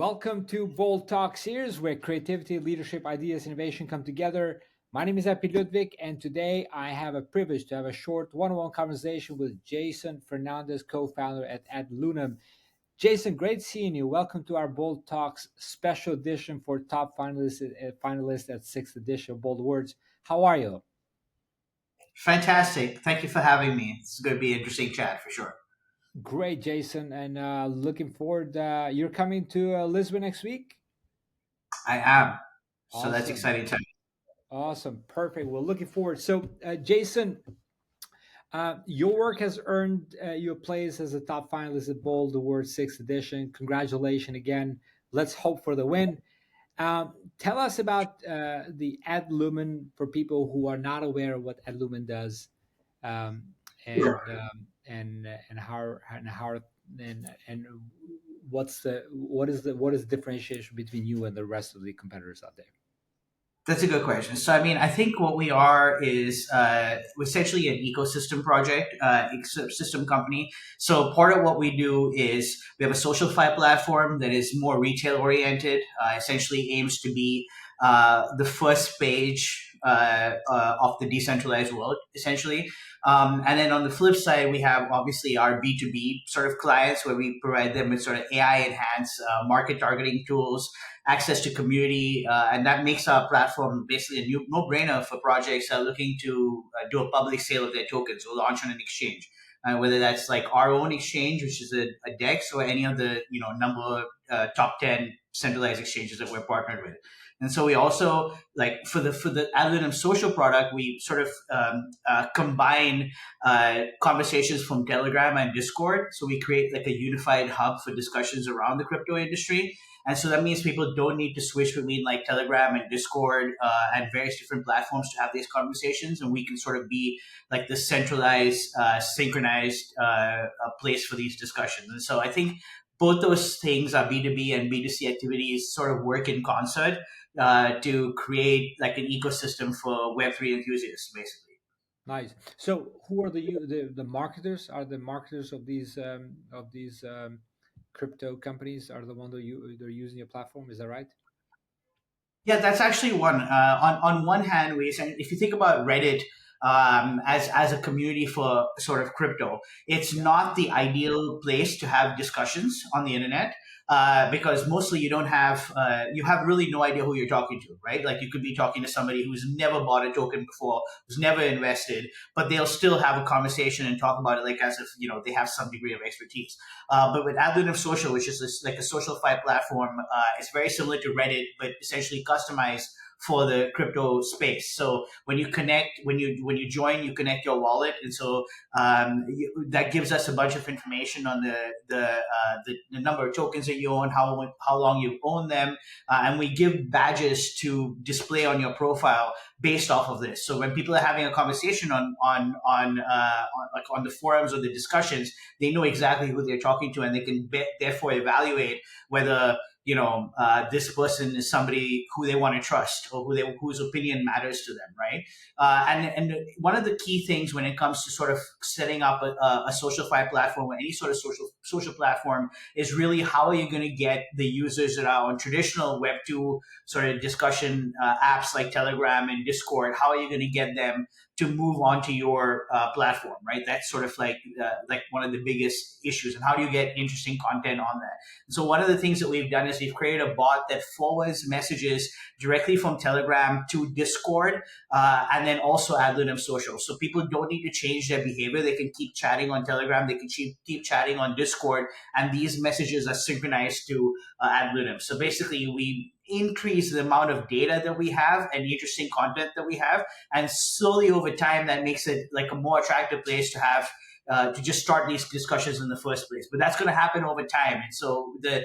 Welcome to Bold Talk series, where creativity, leadership, ideas, innovation come together. My name is Epi Ludvik, and today I have a privilege to have a short one-on-one conversation with Jason Fernandes, co-founder at Adlunam. Jason, great seeing you. Welcome to our Bold Talks special edition for top finalists at 6th edition of Bold Awards. How are you? Fantastic. Thank you for having me. It's going to be an interesting chat for sure. Great, Jason, and looking forward. You're coming to Lisbon next week? I am. So that's Awesome. exciting time. Awesome. Perfect. Well, looking forward. So, Jason, your work has earned you a place as a top finalist at Bold Awards 6th edition. Congratulations again. Let's hope for the win. Tell us about the Adlumen for people who are not aware of what Adlumen does, um, and Sure. how and what is the differentiation between you and the rest of the competitors out there? That's a good question. So, I mean, I think what we are is essentially an ecosystem project, ecosystem company. So, part of what we do is we have a social fi platform that is more retail oriented, essentially aims to be the first page of the decentralized world, essentially. And then on the flip side, we have obviously our B2B sort of clients where we provide them with sort of AI enhanced market targeting tools, access to community, and that makes our platform basically a new no-brainer for projects that are looking to do a public sale of their tokens or launch on an exchange. Whether that's like our own exchange, which is a DEX, or any of the number top 10 centralized exchanges that we're partnered with. And so we also like for the Adlunam social product, we sort of combine conversations from Telegram and Discord. So we create like a unified hub for discussions around the crypto industry. And so that means people don't need to switch between like Telegram and Discord and various different platforms to have these conversations. And we can sort of be like the centralized, synchronized place for these discussions. And so I think both those things, are B2B and B2C activities, sort of work in concert to create like an ecosystem for Web3 enthusiasts, basically. Nice. So, who are the marketers? Are the marketers of these crypto companies are the one that they're using your platform? Is that right? Yeah, that's actually one. On one hand, if you think about Reddit as a community for sort of crypto, it's Yeah. not the ideal place to have discussions on the internet. Because mostly you have really no idea who you're talking to, right? Like you could be talking to somebody who's never bought a token before, who's never invested, but they'll still have a conversation and talk about it like as if they have some degree of expertise. But with Adlunam Social, which is like a social fi platform, it's very similar to Reddit, but essentially customized for the crypto space. So when you join, you connect your wallet, and so that gives us a bunch of information on the number of tokens that you own, how long you own them, and we give badges to display on your profile based off of this. So when people are having a conversation on the forums or the discussions, they know exactly who they're talking to, and they can therefore evaluate whether this person is somebody who they want to trust or whose opinion matters to them, right? And one of the key things when it comes to sort of setting up a social fi platform or any sort of social platform is really how are you going to get the users that are on traditional Web2 sort of discussion apps like Telegram and Discord, how are you going to get them to move on to your platform, right? That's sort of like one of the biggest issues. And how do you get interesting content on that? And so one of the things that we've done is we've created a bot that forwards messages directly from Telegram to Discord, and then also Adlunam Social. So people don't need to change their behavior. They can keep chatting on Telegram. They can keep chatting on Discord, and these messages are synchronized to Adlunam. So basically, we increase the amount of data that we have and interesting content that we have, and slowly over time, that makes it like a more attractive place to have to just start these discussions in the first place. But that's going to happen over time. And so the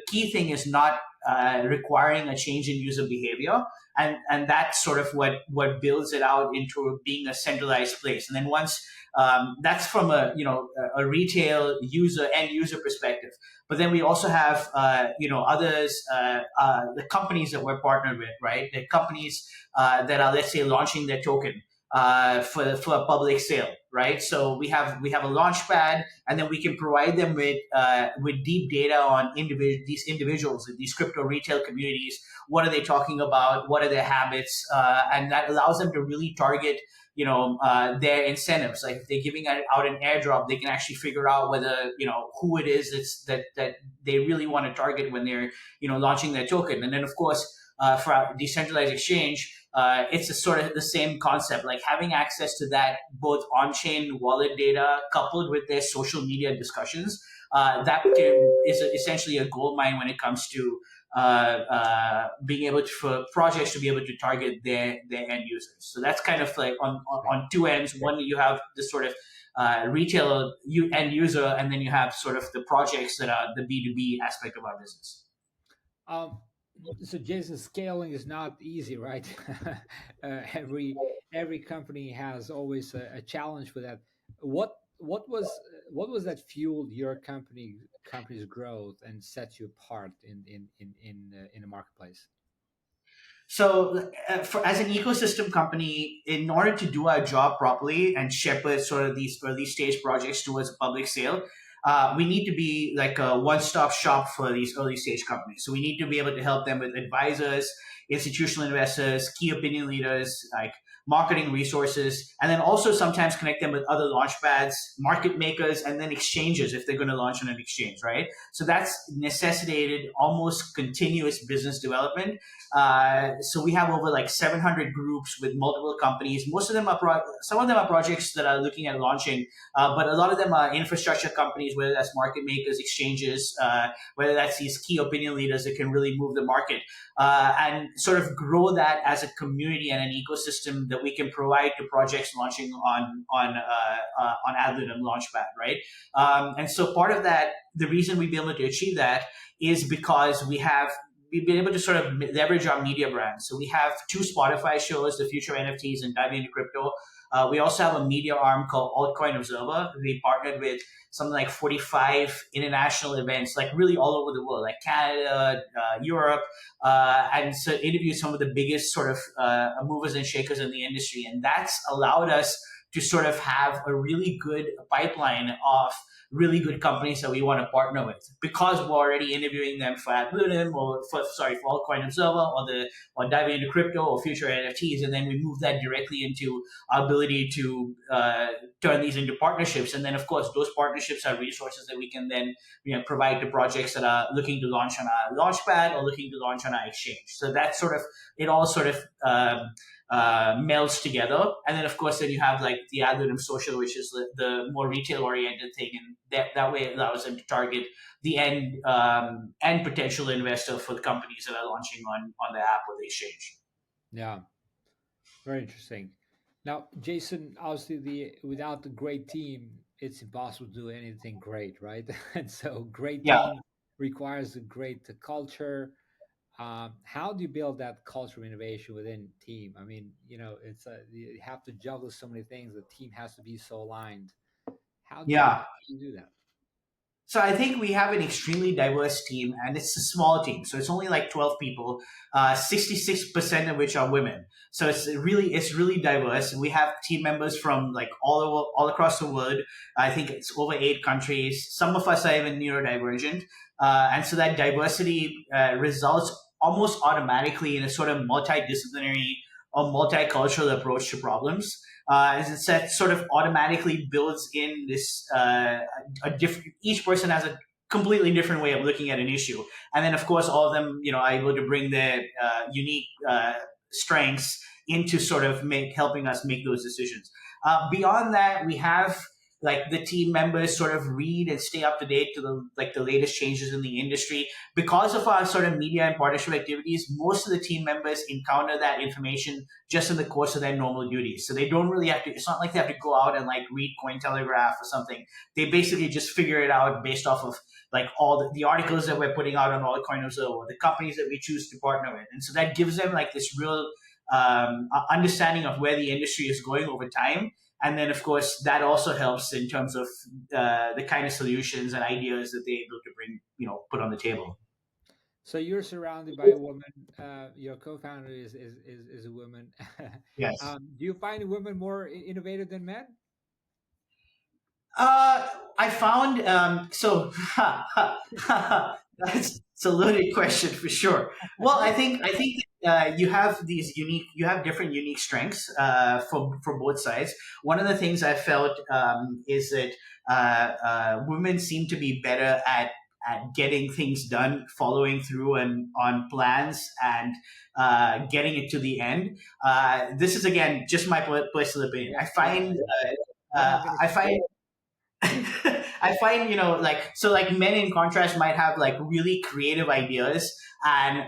key thing is not requiring a change in user behavior. And that's sort of what builds it out into being a centralized place. And then once that's from a retail end user perspective. But then we also have others, the companies that we're partnered with, right? The companies that are, let's say, launching their token. for a public sale, right? So we have a launch pad, and then we can provide them with deep data on these individuals, these crypto retail communities. What are they talking about? What are their habits? And that allows them to really target their incentives. Like if they're giving out an airdrop, they can actually figure out whether who it is that they really want to target when they're launching their token. And then of course, for our decentralized exchange, it's a sort of the same concept, like having access to that both on-chain wallet data coupled with their social media discussions. Is essentially a gold mine when it comes to being able to, for projects to be able to target their end users. So that's kind of like on two ends. One, you have this sort of retail end user, and then you have sort of the projects that are the B2B aspect of our business. Um, so Jason, scaling is not easy, right? Every company has always a challenge with that. What what was what was that fueled your company's growth and set you apart in the marketplace? So, as an ecosystem company, in order to do our job properly and shepherd sort of these early stage projects towards a public sale, we need to be like a one stop shop for these early stage companies. So, we need to be able to help them with advisors, institutional investors, key opinion leaders, like marketing resources, and then also sometimes connect them with other launch pads, market makers, and then exchanges if they're going to launch on an exchange, right? So, that's necessitated almost continuous business development. So we have over like 700 groups with multiple companies. Most of them are some of them are projects that are looking at launching, but a lot of them are infrastructure companies, whether that's market makers, exchanges, whether that's these key opinion leaders that can really move the market, and sort of grow that as a community and an ecosystem that we can provide to projects launching on Adlunam Launchpad, right? And so part of that, the reason we've been able to achieve that is because we've been able to sort of leverage our media brand. So we have two Spotify shows, The Future NFTs and Diving into Crypto. We also have a media arm called Altcoin Observer. We partnered with something like 45 international events, like really all over the world, like Canada, Europe, and so interviewed some of the biggest sort of movers and shakers in the industry. And that's allowed us to sort of have a really good pipeline of really good companies that we want to partner with, because we're already interviewing them for Adlunam or for Altcoin Observer or diving into crypto or future NFTs, and then we move that directly into our ability to turn these into partnerships. And then of course those partnerships are resources that we can then provide to projects that are looking to launch on our launchpad or looking to launch on our exchange. So that's sort of it all sort of melds together. And then of course then you have like the Adlunam social, which is the more retail oriented thing, and that way it allows them to target the end potential investor for the companies that are launching on the app or the exchange. Yeah, very interesting. Now, Jason, obviously, the without the great team, it's impossible to do anything great, right? And so, great Yeah. team requires a great culture. How do you build that culture of innovation within team? I mean, you have to juggle so many things. The team has to be so aligned. How Yeah. do you do that? So I think we have an extremely diverse team, and it's a small team. So it's only like 12 people, 66% of which are women. So it's really diverse. We have team members from like all across the world. I think it's over 8 countries. Some of us are even neurodivergent, and so that diversity results almost automatically in a sort of multidisciplinary or multicultural approach to problems. As it said, sort of automatically builds in this a different. Each person has a completely different way of looking at an issue, and then of course all of them, are able to bring their unique strengths into sort of helping us make those decisions. Beyond that, we have like the team members sort of read and stay up to date to the latest changes in the industry. Because of our sort of media and partnership activities, most of the team members encounter that information just in the course of their normal duties. So they don't really have to, it's not like they have to go out and like read Cointelegraph or something. They basically just figure it out based off of like all the articles that we're putting out on Altcoin Observer, the companies that we choose to partner with. And so that gives them like this real understanding of where the industry is going over time. And then, of course, that also helps in terms of the kind of solutions and ideas that they're able to bring, put on the table. So you're surrounded by a woman. Your co-founder is a woman. Yes. Do you find women more innovative than men? Uh, I found that's it's a loaded question for sure. Well, I think you have different unique strengths for both sides. One of the things I felt is that women seem to be better at getting things done, following through and on plans, and getting it to the end. This is again just my personal opinion. Yeah, yeah, yeah. Men have been I find I find, like, so like men in contrast might have like really creative ideas,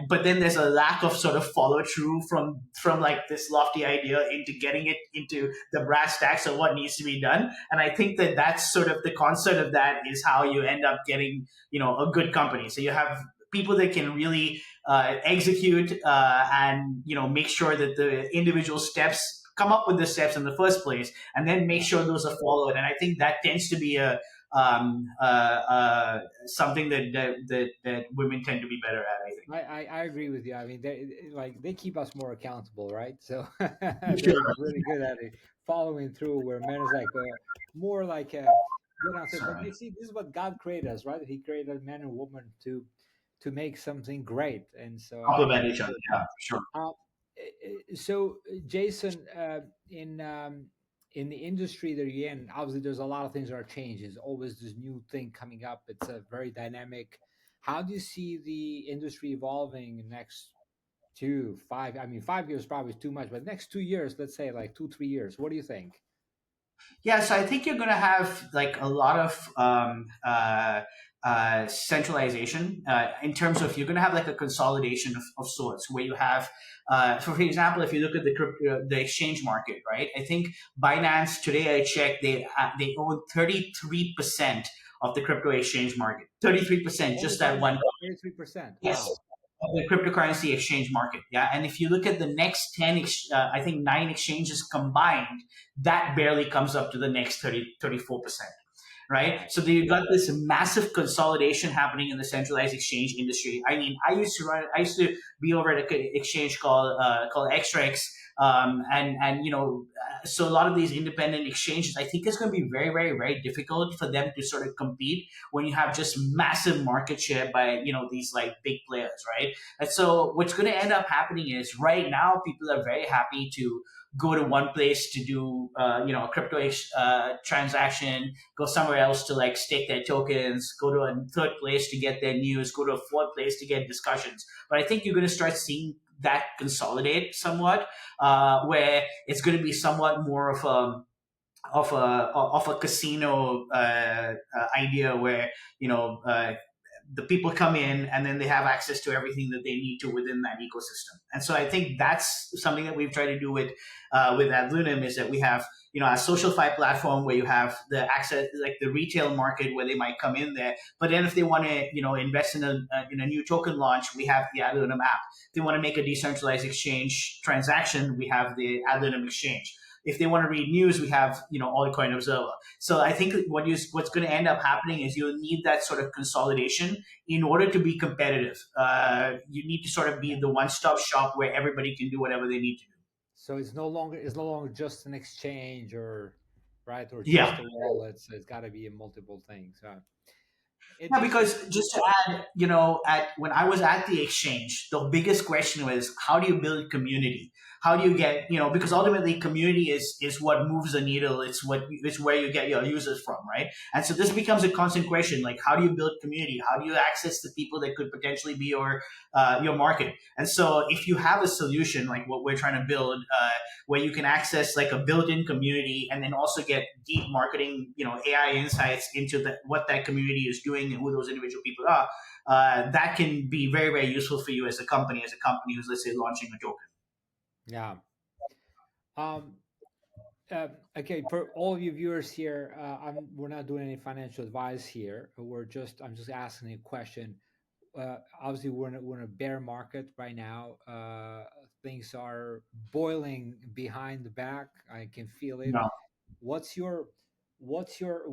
but then there's a lack of sort of follow through from like this lofty idea into getting it into the brass tacks of what needs to be done. And I think that that's sort of the concept of that is how you end up getting, a good company. So you have people that can really execute and make sure that the individual steps come up with the steps in the first place, and then make sure those are followed. And I think that tends to be a something that women tend to be better at. I think. I agree with you. I mean, they keep us more accountable, right? So they're Sure. really good at it, following through. Where men is like more like get out there. But you Sorry. see, this is what God created us, right? He created man and woman to make something great, and so I Complement each other. appreciate Yeah, that. sure. So Jason, in the industry that you're in, obviously there's a lot of things that are changing. There's always this new thing coming up. It's a very dynamic. How do you see the industry evolving in the next 2, 5? I mean, 5 years probably is too much, but next 2 years, let's say like 2, 3 years. What do you think? Yeah, so I think you're going to have like a lot of centralization in terms of you're going to have like a consolidation of sorts where you have, for example, if you look at the exchange market, right? I think Binance today I checked they own 33% of the crypto exchange market. 33%, Only just that one. 33%. Yes, Wow. of the cryptocurrency exchange market. Yeah, and if you look at the next 10, I think 9 exchanges combined, that barely comes up to the next 34%. Right? Right. So you've got this massive consolidation happening in the centralized exchange industry. I mean, I used to be over at an exchange called XREX, and so a lot of these independent exchanges, I think it's going to be very, very, very difficult for them to sort of compete when you have just massive market share by these like big players, right? And so what's going to end up happening is right now people are very happy to go to one place to do a crypto transaction, go somewhere else to like stake their tokens, go to a third place to get their news, go to a fourth place to get discussions. But I think you're going to start seeing that consolidate somewhat, where it's going to be somewhat more of a casino idea where the people come in and then they have access to everything that they need to within that ecosystem. And so I think that's something that we've tried to do with Adlunam, is that we have a SocialFi platform where you have the access, like the retail market where they might come in there. But then if they want to invest in a new token launch, we have the Adlunam app. If they want to make a decentralized exchange transaction, we have the Adlunam exchange. If they want to read news, we have Altcoin Observer. So I think what's going to end up happening is you'll need that sort of consolidation in order to be competitive. You need to sort of be the one-stop shop where everybody can do whatever they need to do. So it's no longer just an exchange or right or Yeah. just a wallet. So it's got to be a multiple things. Yeah, Interesting. because just to add, at when I was at the exchange, the biggest question was how do you build community? How do you get, because ultimately community is what moves the needle. It's where you get your users from, right? And so this becomes a constant question, like how do you build community? How do you access the people that could potentially be your market? And so if you have a solution like what we're trying to build, where you can access like a built-in community and then also get deep marketing, AI insights into what that community is doing and who those individual people are, that can be very, very useful for you as a company, who's, let's say, launching a token. Yeah. Um, okay, for all of you viewers here, we're not doing any financial advice here. I'm just asking a question. Obviously, we're in a bear market right now. Things are boiling behind the back. I can feel it. No. What's your what's your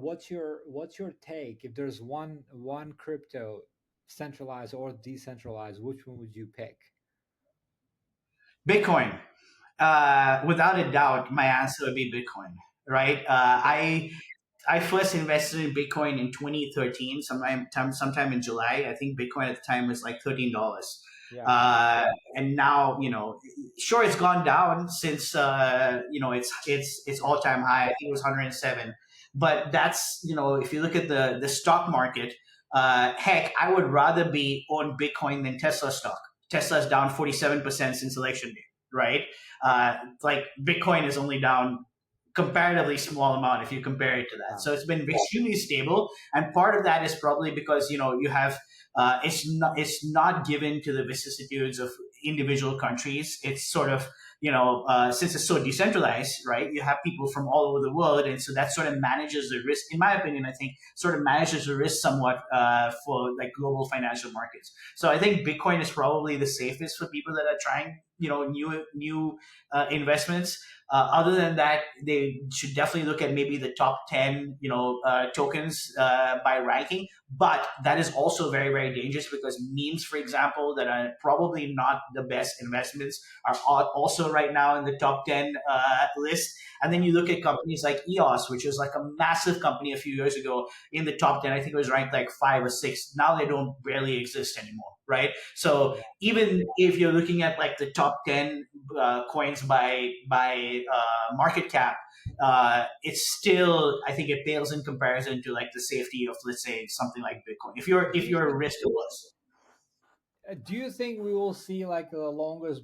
take? If there's one crypto centralized or decentralized, which one would you pick? Bitcoin. Without a doubt, my answer would be Bitcoin. Right? I first invested in Bitcoin in 2013, sometime in July. I think Bitcoin at the time was like $13. Yeah. And now, sure, it's gone down since it's all time high. I think it was 107. But that's, if you look at the stock market, heck, I would rather be on Bitcoin than Tesla stock. Tesla's down 47% since election day, right? Like Bitcoin is only down comparatively small amount if you compare it to that. Wow. So it's been extremely stable, and part of that is probably because you have it's not given to the vicissitudes of individual countries. It's sort of since it's so decentralized, right? You have people from all over the world, and so that sort of manages the risk. In my opinion, I think sort of manages the risk somewhat for like global financial markets. So I think Bitcoin is probably the safest for people that are trying new investments. Other than that, they should definitely look at maybe the top 10, tokens by ranking. But that is also very, very dangerous because memes, for example, that are probably not the best investments are also right now in the top 10 list. And then you look at companies like EOS, which was like a massive company a few years ago in the top 10. I think it was ranked like 5 or 6. Now they don't barely exist anymore, right? So even if you're looking at like the top 10 coins by market cap, it's still, I think it pales in comparison to like the safety of, let's say, something like Bitcoin. If you're risk averse. Do you think we will see like the longest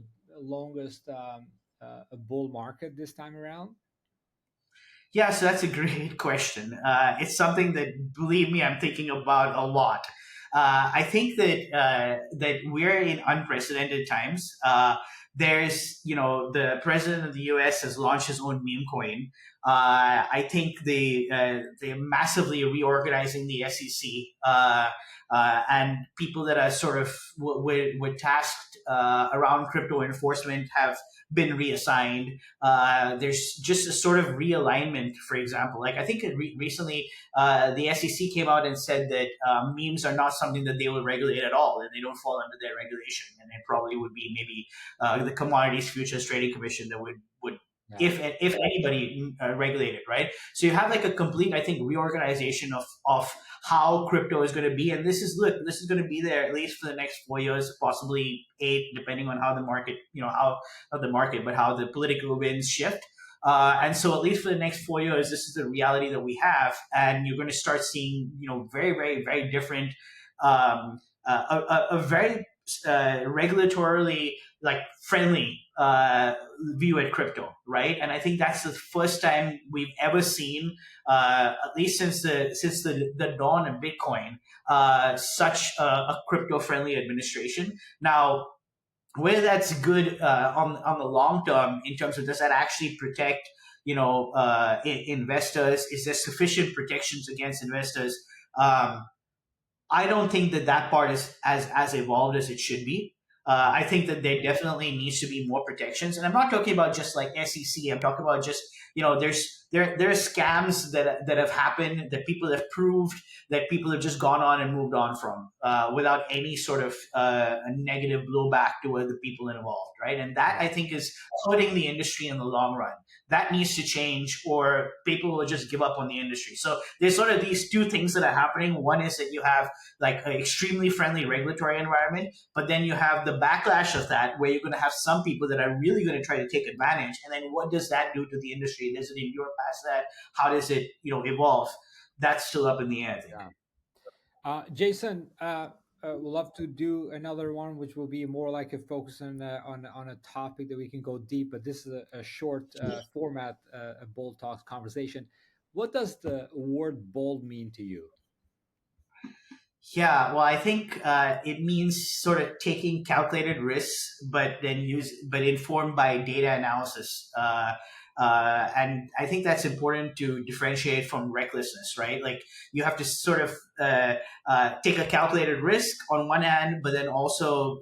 bull market this time around? Yeah, so that's a great question. It's something that, believe me, I'm thinking about a lot. I think that we're in unprecedented times. The president of the U.S. has launched his own meme coin. I think they're massively reorganizing the SEC, and people that are sort of were tasked around crypto enforcement have been reassigned. There's just a sort of realignment, for example. Like I think recently the SEC came out and said that memes are not something that they will regulate at all, and they don't fall under their regulation. And it probably would be maybe the Commodities Futures Trading Commission that would Yeah. if anybody regulate it, right? So you have like a complete, I think, reorganization of how crypto is going to be, and this is going to be there at least for the next 4 years, possibly 8, depending on how the market, how not the market, but how the political winds shift. And so at least for the next 4 years, this is the reality that we have, and you're going to start seeing, very, very, very different, a very regulatorily like friendly view at crypto, right? And I think that's the first time we've ever seen, at least since the dawn of Bitcoin, such a crypto friendly administration. Now, whether that's good on the long term in terms of does that actually protect investors? Is there sufficient protections against investors? I don't think that part is as evolved as it should be. I think that there definitely needs to be more protections, and I'm not talking about just like SEC. I'm talking about just there are scams that have happened that people have proved that people have just gone on and moved on from without any sort of a negative blowback to the people involved, right? And that I think is hurting the industry in the long run. That needs to change, or people will just give up on the industry. So there's sort of these two things that are happening. One is that you have like an extremely friendly regulatory environment, but then you have the backlash of that where you're going to have some people that are really going to try to take advantage. And then what does that do to the industry? Does it endure past that? How does it, evolve? That's still up in the air, I think. Yeah. Jason, we'd love to do another one, which will be more like a focus on a topic that we can go deep. But this is a short format, a bold talks conversation. What does the word bold mean to you? Yeah, well, I think it means sort of taking calculated risks, but informed by data analysis. And I think that's important to differentiate from recklessness, right? Like you have to sort of take a calculated risk on one hand, but then also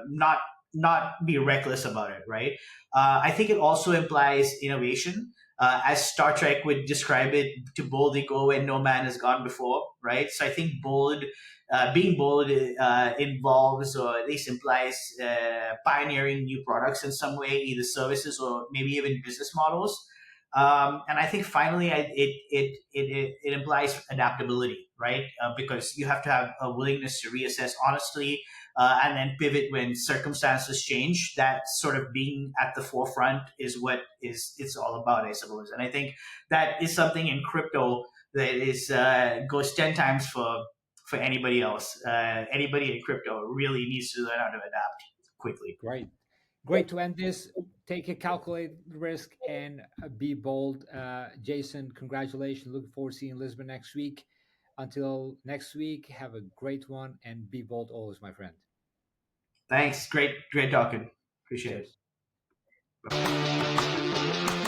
not be reckless about it, right? I think it also implies innovation, as Star Trek would describe it: to boldly go where no man has gone before. right? So I think being bold involves, or at least implies, pioneering new products in some way, either services or maybe even business models. And I think finally, it implies adaptability, right? Because you have to have a willingness to reassess honestly, and then pivot when circumstances change. That sort of being at the forefront is what is it's all about, I suppose. And I think that is something in crypto that is goes 10 times for anybody else. Anybody in crypto really needs to learn how to adapt quickly. Great. Great to end this. Take a calculated risk and be bold. Jason, congratulations. Looking forward to seeing you in Lisbon next week. Until next week, have a great one and be bold always, my friend. Thanks. Great talking. Appreciate Cheers. it.